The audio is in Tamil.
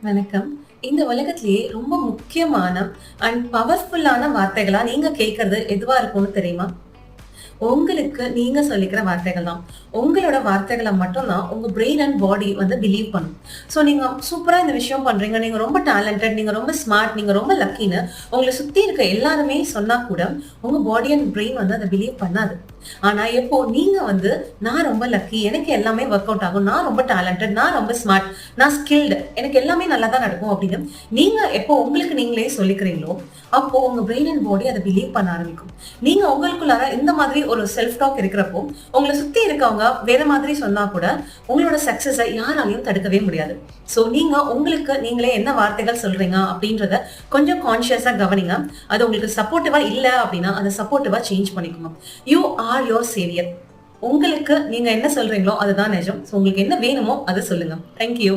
வணக்கம். இந்த உலகத்திலேயே ரொம்ப முக்கியமான அண்ட் பவர்ஃபுல்லான வார்த்தைகளா நீங்க கேட்கறது எதுவா இருக்கும்னு தெரியுமா? உங்களுக்கு நீங்க சொல்லிக்கிற வார்த்தைகள் தான். உங்களோட வார்த்தைகள மட்டும் தான் உங்க பிரெயின் அண்ட் பாடி வந்து பிலீவ் பண்ணும். சோ நீங்க சூப்பரா இந்த விஷயம் பண்றீங்க. நீங்க ரொம்ப டேலண்டட், நீங்க ரொம்ப ஸ்மார்ட், நீங்க ரொம்ப லக்கின்னு உங்கள சுத்தி இருக்க எல்லாருமே சொன்னா கூட, உங்க பாடி அண்ட் பிரெயின் வந்து அத பிலீவ் பண்ணாது. ஆனா எப்போ நீங்க வந்து நான் ரொம்ப லக்கி, எனக்கு எல்லாமே வொர்க் அவுட் ஆகும், நான் ரொம்ப டேலண்டட், நான் ரொம்ப ஸ்மார்ட், நான் ஸ்கில்டு, எனக்கு எல்லாமே நல்லா தான் நடக்கும் அப்படின்னு நீங்க எப்போ உங்களுக்கு நீங்களே சொல்லிக்கிறீங்களோ, அப்போ உங்க பிரெயின் அண்ட் பாடி அத பிலீவ் பண்ண ஆரம்பிக்கும். நீங்க உங்களுக்குள்ளார இந்த மாதிரி ஒரு செல்ஃப் டாக் இருக்கிறப்போ, உங்கள சுத்தி இருக்கவங்க வேற மாதிரி சொன்னா கூட, உங்களோட சக்சஸ யாராலயும் தடுக்கவே முடியாது. சோ நீங்க உங்களுக்கு நீங்களே என்ன வார்த்தைகள் சொல்றீங்க அப்படின்றத கொஞ்சம் கான்ஷியஸா கவனிங்க. அது உங்களுக்கு சப்போர்ட்டிவா இல்ல அப்படின்னா, அத சப்போர்ட்டிவா சேஞ்ச் பண்ணிக்கோங்க. You are your Xavier. உங்களுக்கு நீங்க என்ன சொல்றீங்களோ அதுதான் நிஜம். சோ உங்களுக்கு என்ன வேணுமோ அத சொல்லுங்க. Thank you.